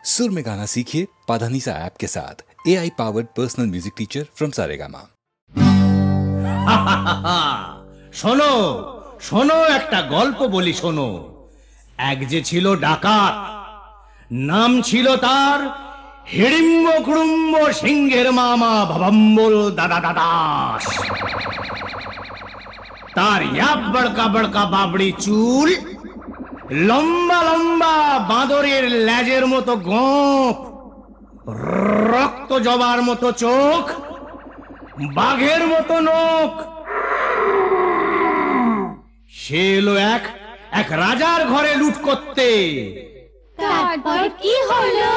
सुर में गाना सीखिए पाधानीसा ऐप के साथ। AI powered personal music teacher from Saregama. শোনো শোনো, একটা গল্প বলি শোনো। এক যে ছিল ডাকাত, নাম ছিল তার হিড়িম্ব কুড়ুম্ব সিংহের মামা ভবম্বল দাদা দাদাস। তার ইয়াব বড়কা বড়কা বাবড়ি চুল, লম্বা লম্বা বাঁদরের লেজের মতো গোঁফ, রক্ত জবার মতো চোখ, বাঘের মতো নখ। সে এলো এক রাজার ঘরে লুট করতে। তারপর কি হলো?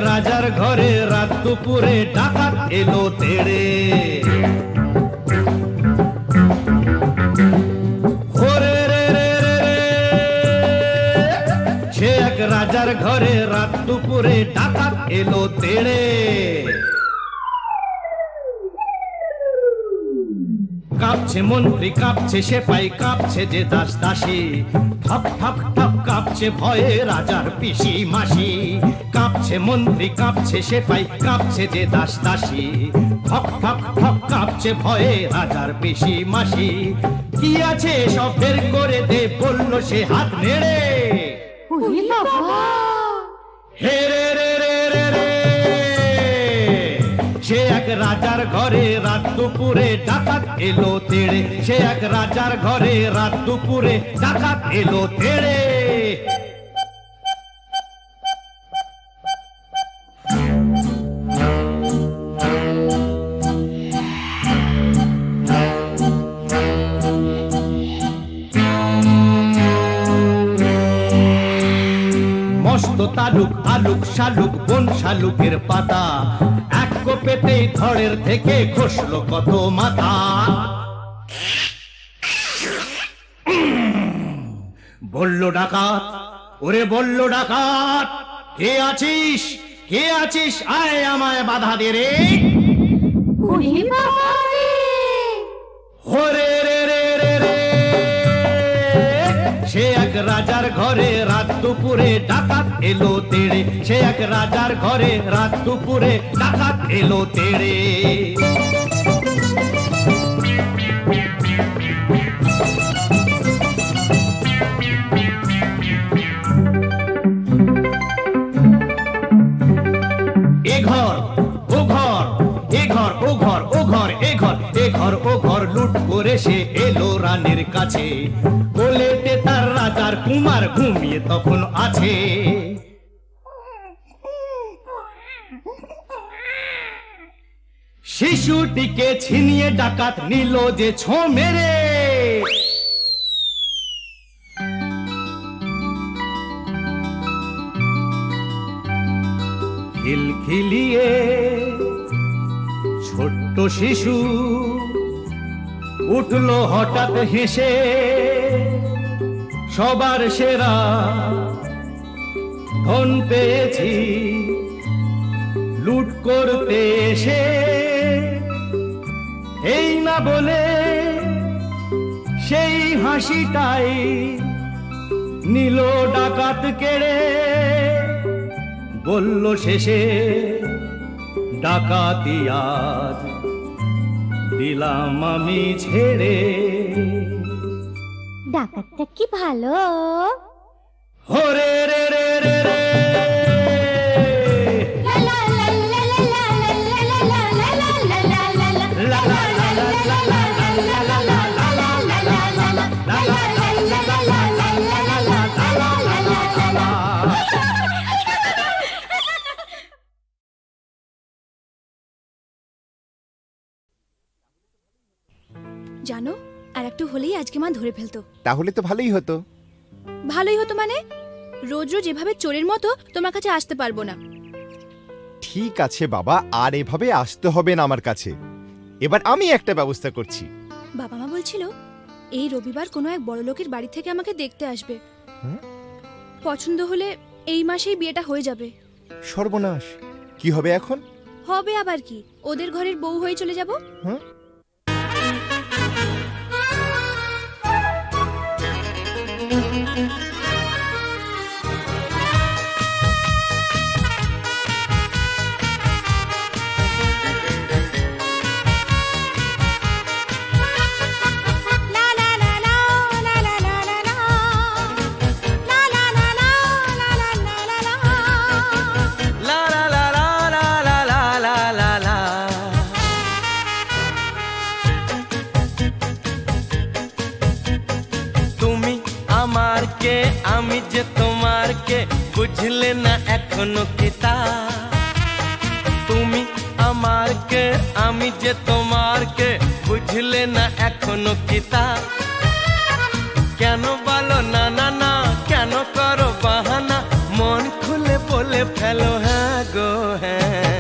রাজার ঘরে রাত দুপুরে ডাকাত এলো তেড়ে। সে এক রাজার ঘরে রাত দুপুরে ডাকাত এলো তেড়ে। কাঁপছে মন্ত্রী, কাঁপছে সেপাই, কাঁপছে যে দাস দাসী, ঠক ঠক ঠক কাঁপছে ভয়ে রাজার পিসি মাসি। কাঁপছে মন্ত্রী, কাঁপছে সেপাই, কাঁপছে যে দাস দাসী, ঠক ঠক ঠক কাঁপছে ভয়ে রাজার পিসি মাসি। কি আছে সব বের করে দে, বলল সে হাত নেড়ে। হে রে রে রে রে রে, সে এক রাজার ঘরে রাত দুপুরে ডাকাত এলো তেড়ে। সে এক রাজার ঘরে রাত দুপুরে ডাকাত এলো তেড়ে। মস্ত তালুক আলুক শালুক বন শালুকের পাতা, এক কোপেতেই ধড়ের থেকে খসলো কত মাথা। বলল ডাকাত, ওরে বলল ডাকাত, কে আছিস কে আছিস, আয় আমায় বাধা দে রে। ওরে রে রে রে রে, সে এক রাজার ঘরে রাত দুপুরে ডাকাত এলো তেড়ে। সে এক রাজার ঘরে রাত দুপুরে ডাকাত এলো তেড়ে। এ ঘর ও ঘর, এ ঘর ও ঘর, ও ঘর এ ঘর, এ ঘর ও ঘর লুট করে সে এলো রানীর কাছে। কোলেতে তার রাজার কুমার ঘুমিয়ে তখন আছে। শিশুটিকে ছিনিয়ে ডাকাত নিল যে ছো মেরে। খিলখিলিয়ে ছোট্ট শিশু উঠলো হঠাৎ হেসে, সবার সেরা ধন পেয়েছি লুট করতে এসে। এই না বলে সেই হাসিটাই নিল ডাকাত কেড়ে। বলল শেষে ডাকাতি আজ দিলাম আমি ছেড়ে। ডাকাতটা কি ভালো। হরে রে রে রে রে, জানো আর একটু হলেই আজকে মা ধরে ফেলতো। তাহলে তো ভালোই হতো। ভালোই হতো মানে? রোজ রোজ এভাবে চোরের মতো তোমার কাছে আসতে পারবো না। ঠিক আছে বাবা, আর এভাবে আসতে হবে না আমার কাছে। এবার আমি একটা ব্যবস্থা করছি। বাবা মা বলছিল এই রবিবার কোনো এক বড় লোকের বাড়ি থেকে আমাকে দেখতে আসবে। পছন্দ হলে এই মাসেই বিয়েটা হয়ে যাবে। সর্বনাশ, কি হবে এখন? হবে আবার কি, ওদের ঘরের বউ হয়ে চলে যাব। আমি যে তোমার কে বুঝলে না এখনো কিতা, তুমি আমার কে আমি যে তোমার কে বুঝলে না এখনো কিতা, কেন বলো না না না, কেন করো বাহানা, মন খুলে বলে ফেলো হ্যাঁ গো হ্যাঁ।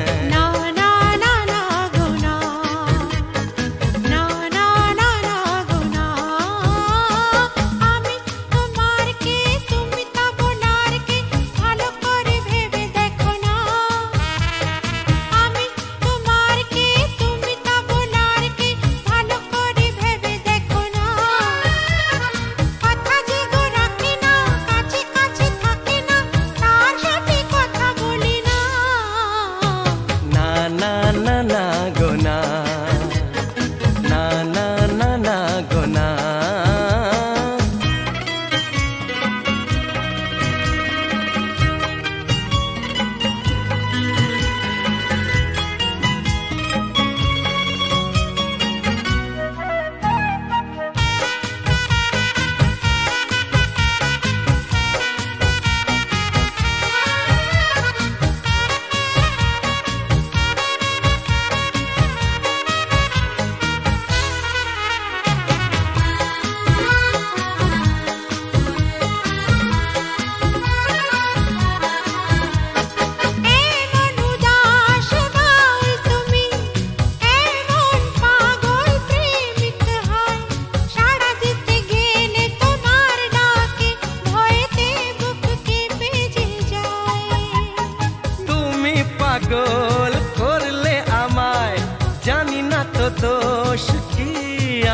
পাগল করলে আমায়, জানি না তো দোষ কি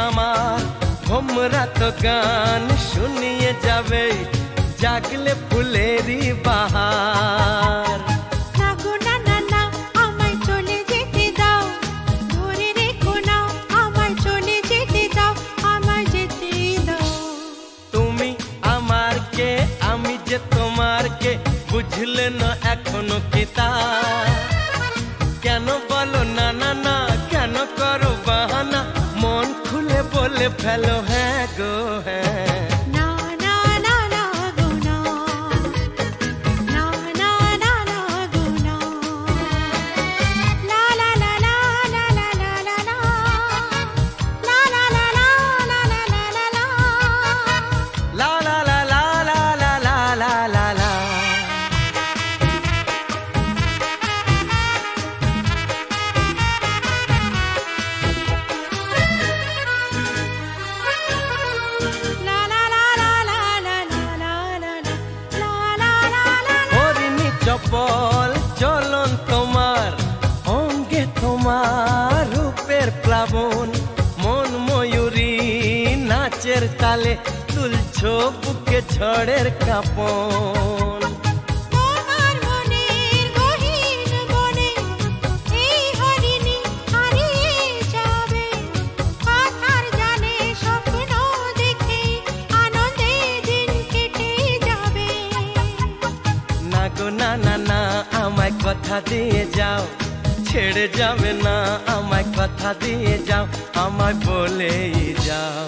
আমার, ভোমরা তো গান শুনিয়ে যাবে জাগলে ফুলেরই বাহার। তুমি আমার কে আমি যে তোমার কে বুঝলে না এখনো কিতা, কেন বলো না না না, কেন করো বাহানা, মন খুলে বলে ফেলো হ্যাঁ গো হ্যাঁ। চপল চলন তোমার, অঙ্গে তোমার রূপের প্লাবন, মন ময়ূরী নাচের তালে তুলছো বুকে ঝড়ের কাঁপন। না না না আমায় কথা দিয়ে যাও, ছেড়ে যাবে না আমায় কথা দিয়ে যাও, আমায় বলেই যাও।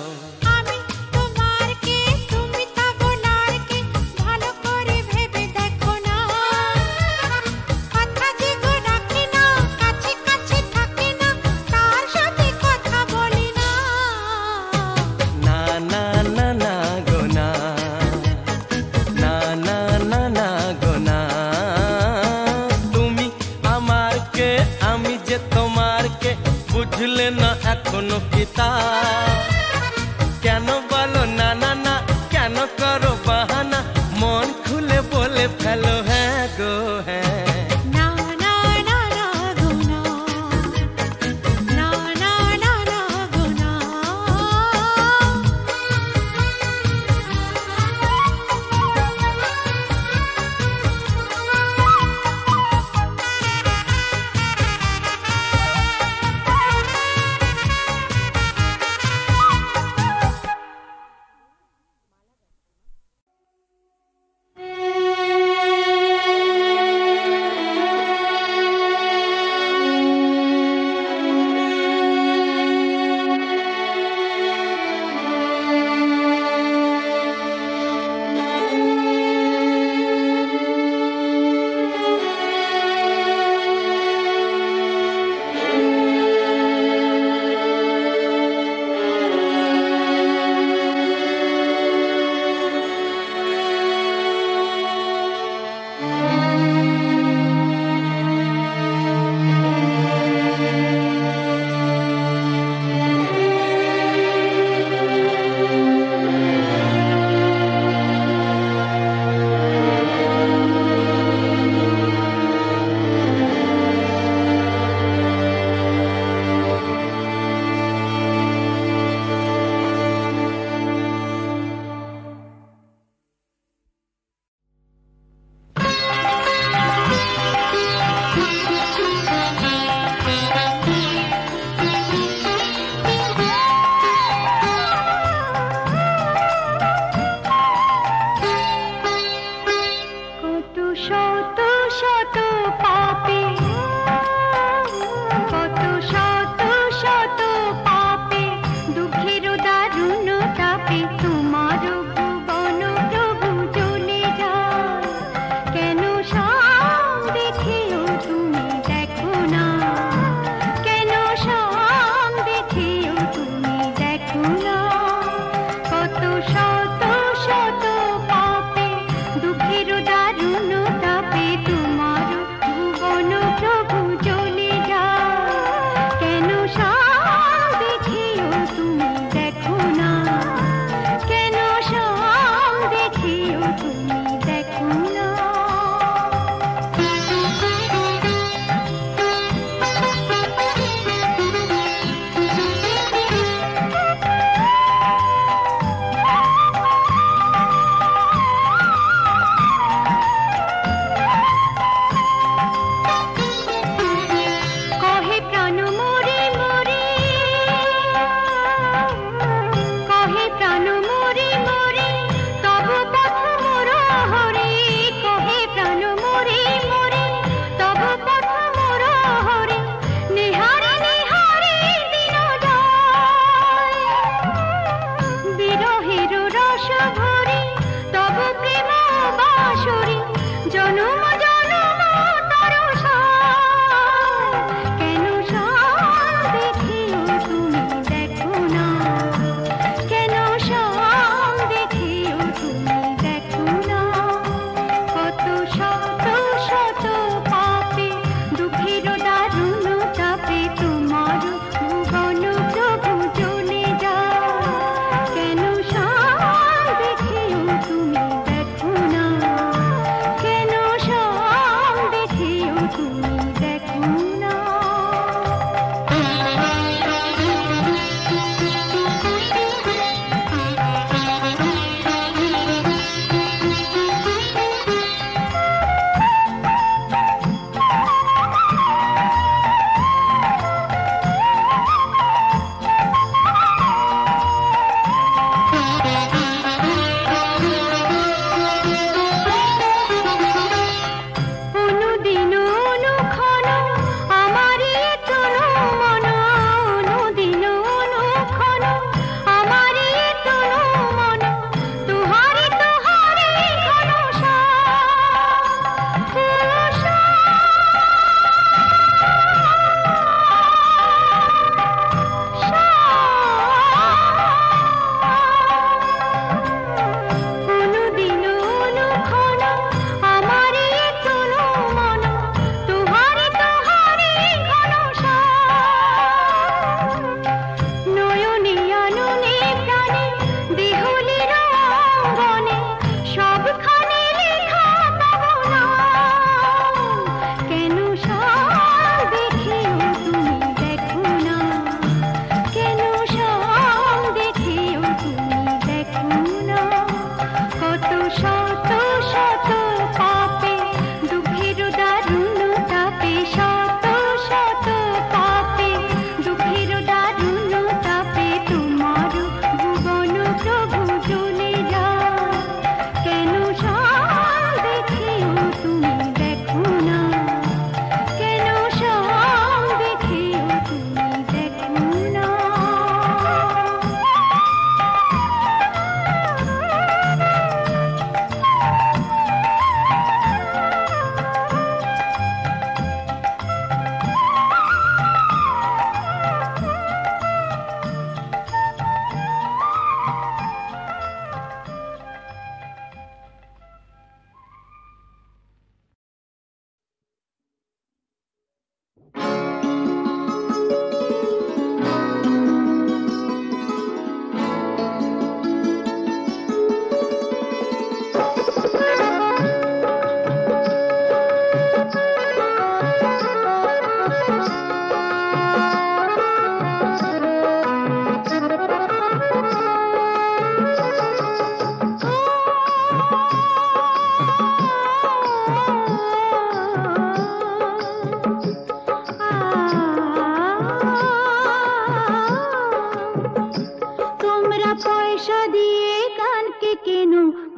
তাপে তোমার ভুবন প্রভু জ্বলে যায়। কেন শাম দেখেও তুমি দেখো না, কেন শাম দেখেও তুমি দেখো না। কত শত শত পাপে দুঃখের দারুণ তাপে তোমার ভুবন প্রভু জ্বলে যায়। কেন শাম দেখেও তুমি দেখো না, কেন শাম দেখেও তুমি দেখো না। কহে প্রাণ মরে মরে, কহে প্রাণ মরে মরে, তব পথ মোর হরে। কহে প্রাণ মরে মরে, তব পথ মোর হরে। নিহারে নিহারে দিন যায়, বিরহের রস ভরে তব প্রেম বাসরে। জনম জনম তরসায়, কেন শাম দেখেও তুমি দেখো না, কেন শাম দেখেও তুমি দেখো না। কত শত শত পাপে দুঃখের দারুণ তাপে তোমার ভুবন প্রভু জ্বলে যায়। কেন শাম দেখেও তুমি দেখো না, কেন শাম দেখেও তুমি দেখো না। অনুদিন অনুক্ষণ আমারই তনু মন, অনুদিন অনুক্ষণ আমারই তনু মন। তুহারি তুহারি ঘন অনুদিন অনুক্ষণ আমারই তনু মন। তুহারি তুহারি ঘন নয়নে আননে প্রাণে দেহলির অঙ্গনে সবখানে লেখা তব নাম। কেন শাম দেখেও তুমি দেখো না, কেন শাম দেখেও তুমি দেখো না। কত শত শত পাপে দুঃখের দারুণ তাপে, শত শত পাপে দুঃখের দারুণ তাপে তোমার ভুবন প্রভু জ্বলে যায়। কেন শাম দেখেও তুমি দেখো না, কেন শাম দেখেও তুমি দেখো না।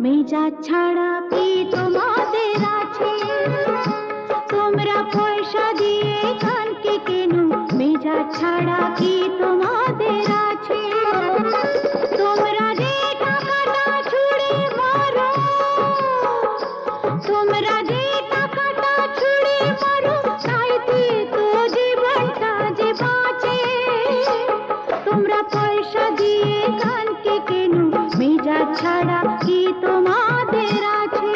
মেজা ছাড়া কি তোমাদের আছে? তোমরা পয়সা দিয়ে কানকে কেন? মেজা ছাড়া কি তোমাদের আছে? তোমরা যে ছাড়া কি তোমাদের আছে?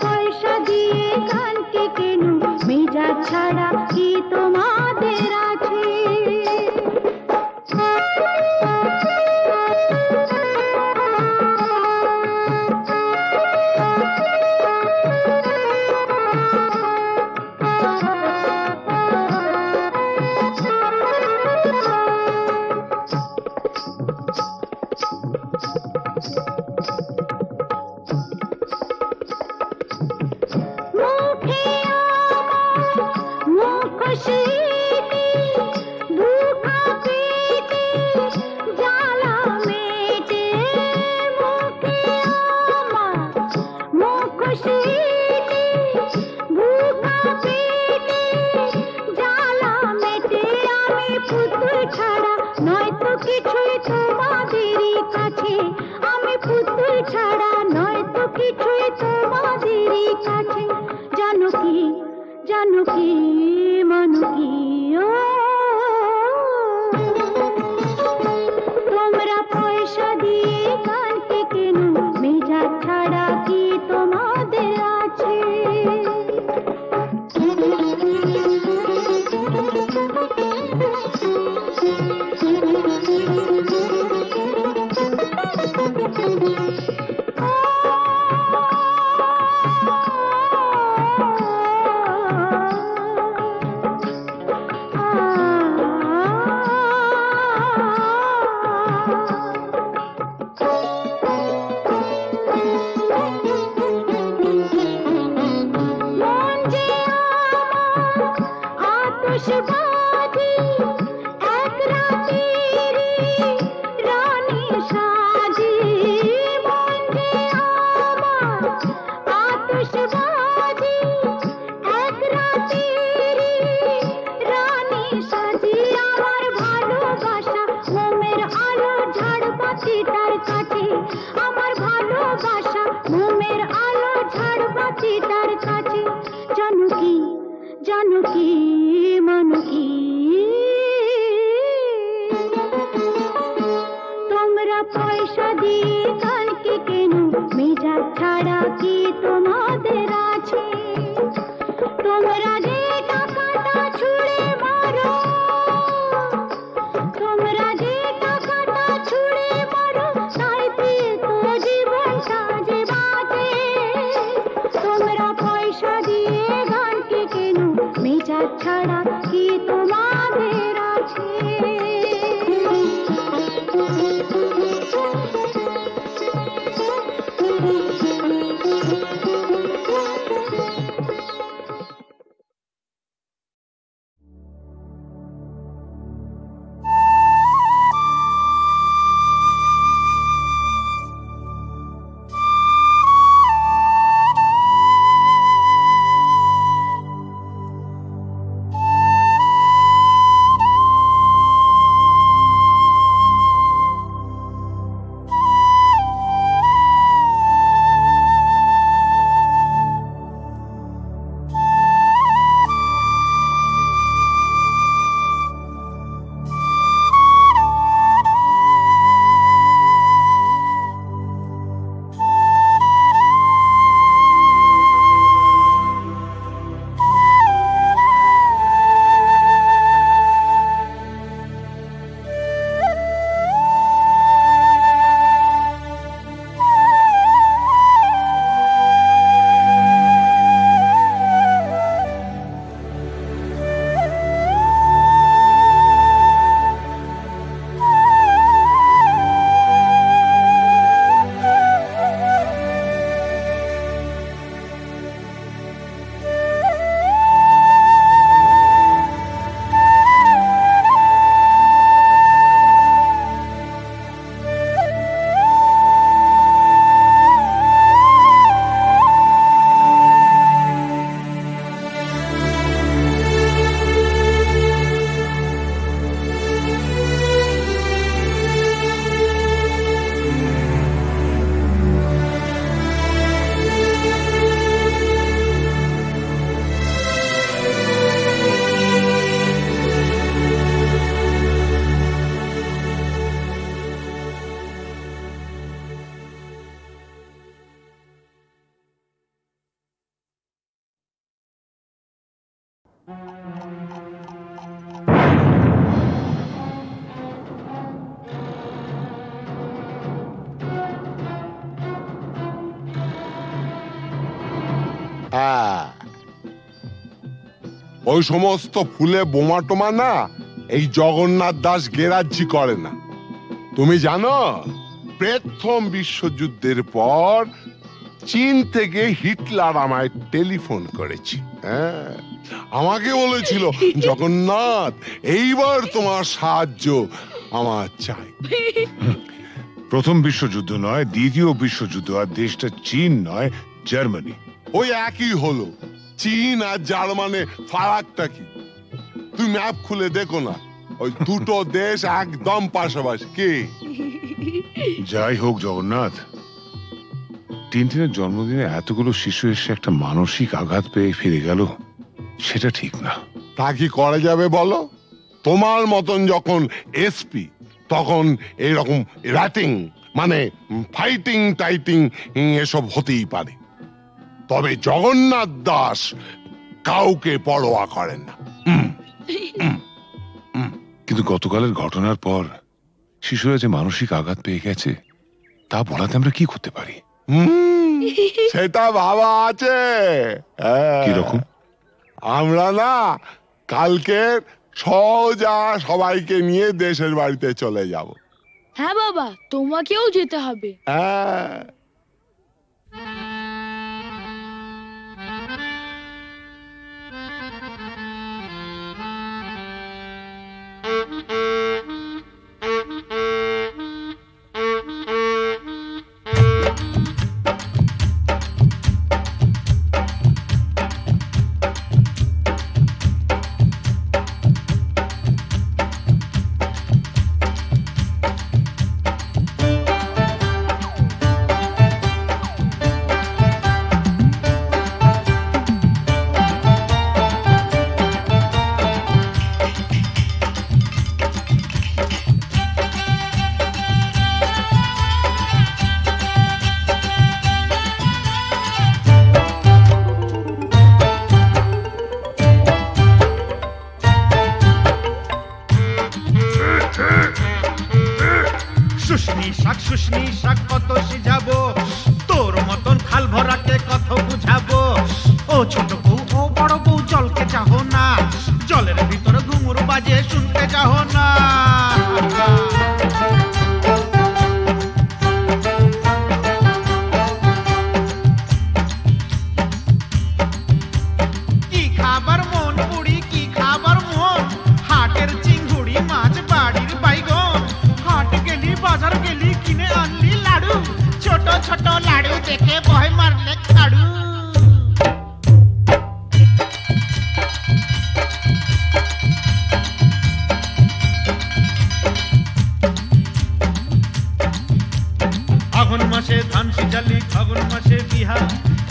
পয়সা দিয়ে গানকে কেন মেজা ছাড়া কি তোমাদের আছে? কি মন কি তোমরা পয়সা দিয়ে কানকে কেন মেজাজ ছাড়া কি তোমাদের আছে ওই সমস্ত ফুলে বোমা টোমা না এই জগন্নাথ দাস গেরাজ্জি করে না। তুমি জানো প্রথম বিশ্বযুদ্ধের পর চীন থেকে হিটলার আমায় টেলিফোন করেছে। হ্যাঁ, আমাকে বলেছিল জগন্নাথ এইবার তোমার সাহায্য আমার চাই। প্রথম বিশ্বযুদ্ধ নয়, দ্বিতীয় বিশ্বযুদ্ধ, আর দেশটা চীন নয়, জার্মানি। ওই একই হলো। চীন আর জার্মানে ফারাকটা কি? তুমি ম্যাপ খুলে দেখো না, ওই দুটো দেশ একদম পাশাপাশি। কি যাই হোক জগন্নাথ, টিনটিনের জন্মদিনে এতগুলো শিশু এসে একটা মানসিক আঘাত পেয়ে ফিরে গেল। সেটা ঠিক না। তা কি করা যাবে বলো? তোমার মতন যখন এসপি তখন এইরকম র্যাটিং মানে ফাইটিং টাইটিং এসব হতেই পারে, তবে জগন্নাথ দাস কাউকে পরোয়া করেন না। কিন্তু গতকালের ঘটনার পর শিশুরা যে মানসিক আঘাত পেয়ে গেছে তা বলাতে আমরা কি করতে পারি? সেটা ভাবা আছে। কিরকম? আমরা না কালকে সোজা সবাইকে নিয়ে দেশের বাড়িতে চলে যাব। হ্যাঁ বাবা, তোমাকেও যেতে হবে। হ্যাঁ, শুশনি শাক কত সিজাবো, তোর মতন খাল ভরাকে কত বুঝাবো। ও ছোট বউ ও বড় বউ জলকে চাহো না, জলের ভিতরে ঘুঙুর বাজে শুনতে চাহো না। কি খাবার মন বুড়ি, কি খাবার মন, হাটের চিংড়ি মাছ বাড়ির বাইগন। হাট গেলি বাজার গেলি কিনে আনলি লাড়ু, ছোট ছোট লাড়ু দেখে ভয় মারলে খাড়ু। আগুন মাসে ধান সিজালি ফাগুন মাসে বিহা,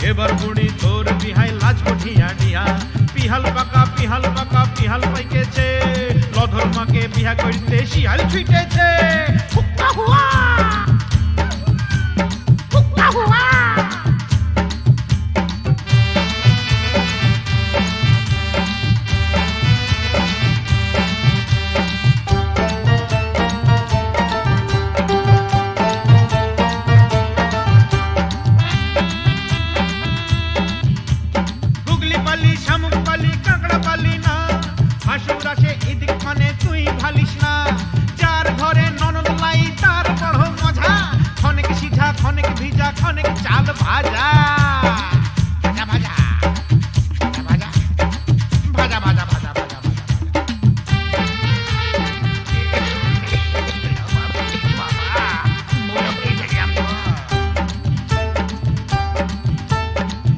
এবার বুড়ি তোর বিহাই লাজ উঠিয়া ডিহা। পিহাল পাকা পিহাল পাকা পিহাল পাইকেছে, লধর মাকে বিহা করতে শিয়াল ছুটেছে। হুক্কা হুয়া হুক্কা হুয়া। গুগলি পালি শামুক পালি কাঁকড়া পালি না, হাসুর আসে এদিক মানে তুই ভালিস না। যার ঘরে ননদ লাই তার বড় মজা, খনেক সিঝা খনেক ভিজা খনেক চাল ভাজা। ভাজা ভাজা ভাজা ভাজা ভাজা ভাজা ভাজা ভাজা।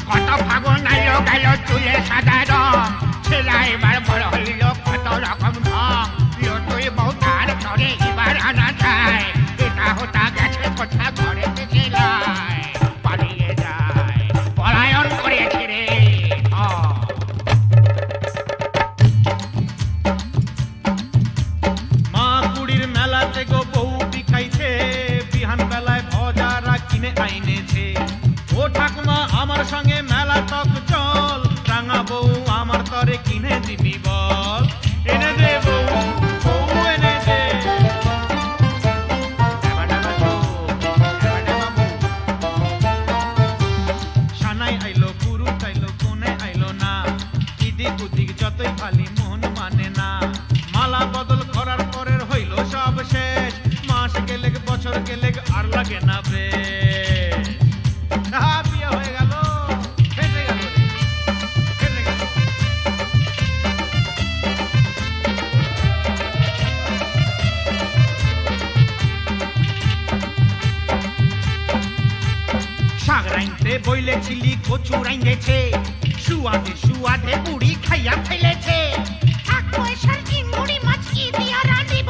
কত ফাগুন আইলো গেল চুলে সাদা রং, ছেলা এবার বড় হইল কত রকম ঢং। তুই বউ তার ঘরে এবার আনা যায়, এটা হতা গেছে কোথা ঘরে লাই পালিয়ে যায়, পলায়ন করেছে রে। মা কুড়ির মেলাতে গো বউ বিখাইছে, বিহান বেলায় ভজারা কিনে আইনেছে। ও ঠাকুমা আমার সঙ্গে মেলা টক চল, রাঙা বউ আমার তরে কিনে দিবি বল। এনে দে বউ বউ এনে দে। সানাই আইলো পুরু আইলো কোনে আইলো না, ইদিক উদিক যতই খালি মন মানে না। মালা বদল করার পরের হইল সব শেষ, মাস গেলে বছর গেলে আর লাগে না বেশ। বিয়ে হয়ে গেল, ফেটে গেল রে, ফেটে গেল। শাক রাইনতে বইলেছিলি কচু রাইনেছে, সুয়াদে সুয়াদে বুড়ি খাইয়া ফেলেছে। এক পয়সার চিংড়ি মাছ কি দিয়া রাঁধিব,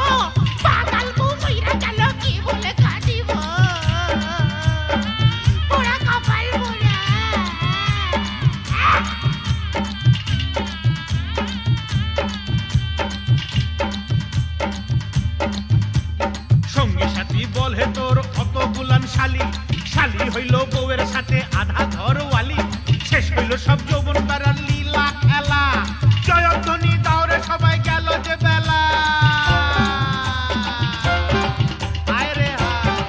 পাগাল বউ মইরা গেল কি বলে কাঁদিব। পোড়া কপাল পোড়া। সঙ্গী সাথী বলে তোর অত গুলান শালি, শালি হইল বউয়ের সাথে আধা ঘরওয়ালি, শেষ হইল সব যৌবন তারার লীলা খেলা, জয়ধ্বনি দাওরে সবাই গেল যে বেলা। আয় রে হায়,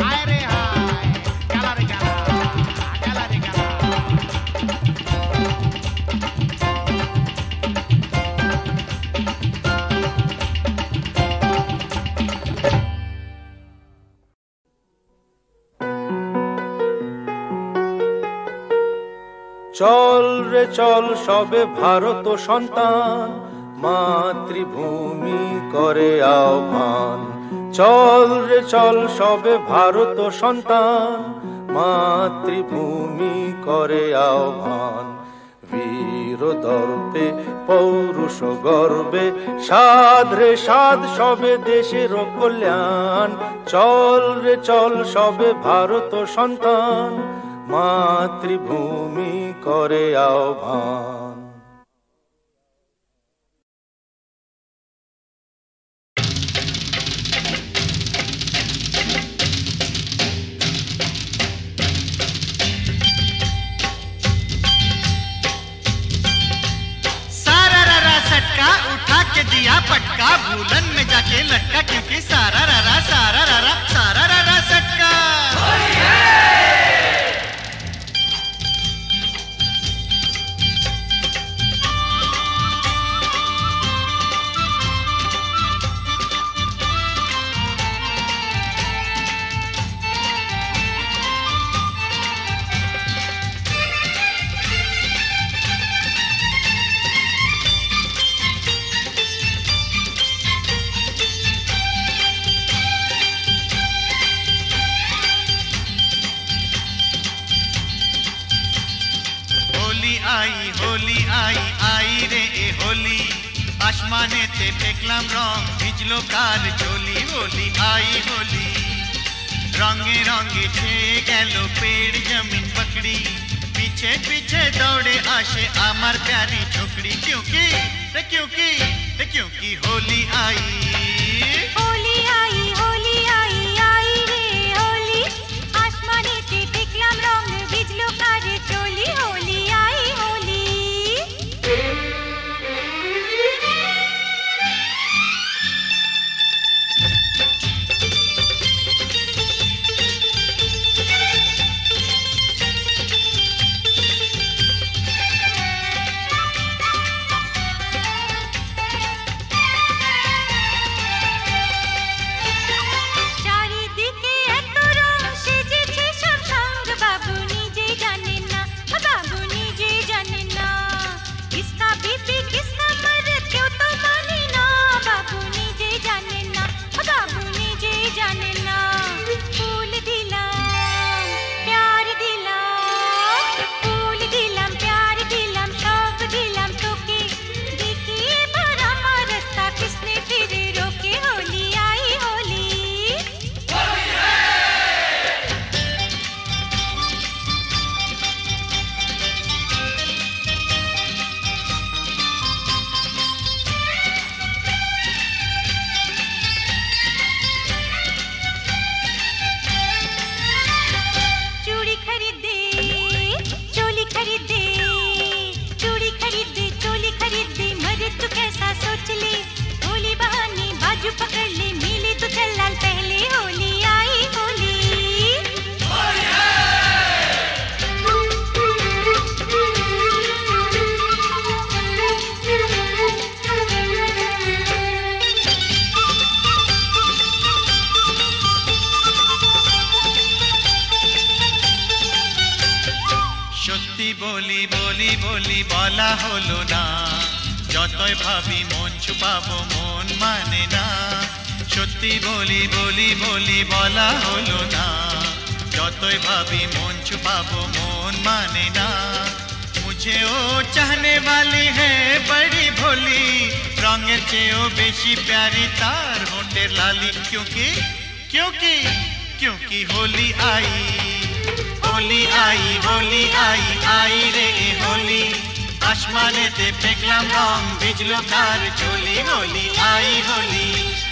আয় রে হায়, গেলা রে গেলা, গেলা রে গেলা। চল রে চল সবে ভারত সন্তান, মাতৃভূমি করে আহ্বান। চল রে চল সবে ভারত সন্তান, মাতৃভূমি করে আহ্বান। বীর দর্পে পৌরুষ গর্বে সাধ রে সাধ সবে দেশের কল্যাণ। চল রে চল সবে ভারত সন্তান, মাতৃভূমি করে আহ্বান। सारा रारा सटका उठा के दिया पटका, भूलन में जाके लटका, क्योंकि सारा रारा सटका। होली आई आई रे ए होली, आसमानेते देखलाम रंग भिजलो काल चोली। होली आई होली, रंगे रंगे छेয়ে গেল पेड़ जमीन पकड़ी, पीछे पीछे दौड़े आशे आमार प्यारी छोकरी। क्योंकि होली आई, होली आई, होली आई, आई रे होली, आसमानेते देखलाम रंग भिजलो काल चोली। होली आई होली। বলি বলি বলি বলা হলো না, যতই ভাবি মন ছুপাবো মন মানে না। সত্যি বলি বলি বলি বলা হলো না, যতই ভাবি মন ছুপাবো মন মানে না। मुझे ओ चाहने वाली है बड़ी भोली, रंगेर चेयो बेशी प्यारी तार होंठेर लाली। क्योंकि क्योंकि क्योंकि होली आई, होली आई, होली आई, आई रे होली, आसमानेते देखलाम रंग भिजलो काल चोली। होली आई होली।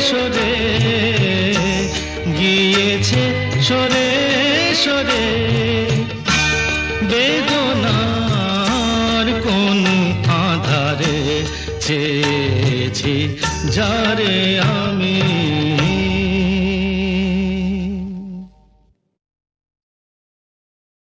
সরে গিয়েছে সরে সরে বেদনার কোন আধারে চেয়েছি যারে আমি